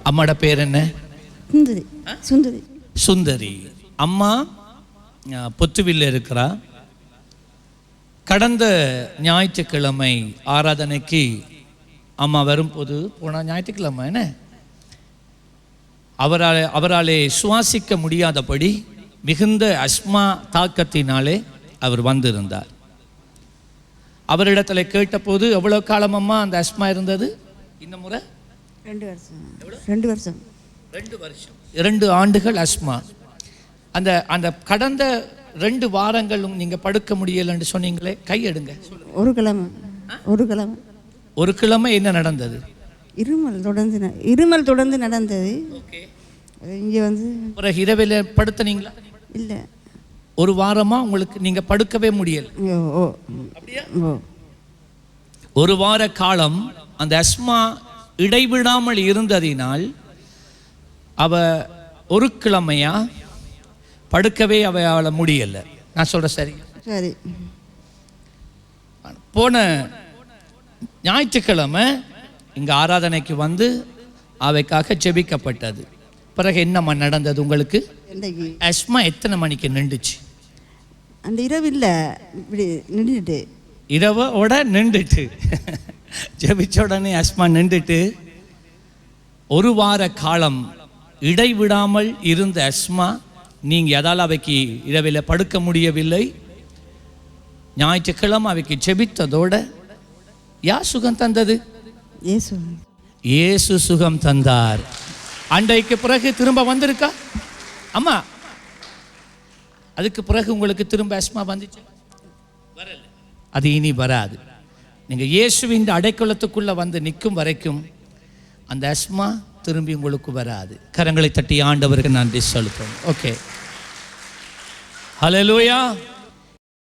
அம்மாட பேர் என்ன? சுந்தரி. சுந்தரி. சுந்தரி. அம்மா பொத்துவில் இருக்கிறா. கடந்த ஞாயிற்றுக்கிழமை ஆராதனைக்கு அம்மா வரும்போது, போன ஞாயிற்றுக்கிழமை என்ன, அவராலே சுவாசிக்க முடியாதபடி மிகுந்த அஸ்மா தாக்கத்தினாலே அவர் வந்திருந்தார். அவரிடத்துல கேட்டபோது எவ்வளோ காலம் அம்மா அந்த அஸ்மா இருந்தது? இந்த முறை 2 வருஷம். 2 வருஷம். 2 வருஷம், 2 ஆண்டுகள் அஸ்மா. அந்த அந்த கடந்த 2 வாரங்களும் நீங்கள் படுக்க முடியலைன்னு சொன்னீங்களே, கையெடுங்க. ஒரு கிழமை ஒரு கிழமை என்ன நடந்தது? இருமல் தொடர்ந்து நடந்தது. இங்கே வந்து பிறகு இரவில் படுத்துனீங்களா? இல்லை, ஒரு வாரமாக உங்களுக்கு நீங்கள் படுக்கவே முடியலை. ஒரு வார காலம் அந்த அஸ்மா இடைவிடாமல் இருந்ததினால் அவ ஒரு கிழமையா படுக்கவே அவளை முடியலை. நான் சொல்கிறேன் சரி? சரி. போன ஞாயிற்றுக்கிழமை இங்கே ஆராதனைக்கு வந்து அவைக்காக ஜெபிக்கப்பட்டது. பிறகு என்னம்மா நடந்தது உங்களுக்கு? அஸ்மா எத்தனை மணிக்கு நின்றுச்சு? அந்த இரவு இல்லை, இப்படி நின்றுட்டு இரவோட நின்றுட்டு ஜெபிச்ச உடனே அஸ்மா நின்றுட்டு ஒரு வார காலம் இடைவிடாமல் இருந்த அஸ்மா, நீங்கள் அதால் அவைக்கு இரவில் படுக்க முடியவில்லை. ஞாயிற்றுக்கிழமை அவைக்கு ஜெபித்ததோட யார் சுகம் தந்தது? இயேசு சுகம் தந்தார். அன்றைக்கு பிறகு திரும்ப வந்திருக்கா அம்மா? அதுக்கு பிறகு உங்களுக்கு திரும்ப அஸ்மா வந்துச்சு? வரல. அது இனி வராது. நீங்கள் இயேசுவின் அடைக்கலத்துக்குள்ளே வந்து நிற்கும் வரைக்கும் அந்த அஸ்மா திரும்பி உங்களுக்கு வராது. கரங்களை தட்டி ஆண்டவருக்கு நன்றி செலுத்தும். ஓகே, ஹல்லேலூயா.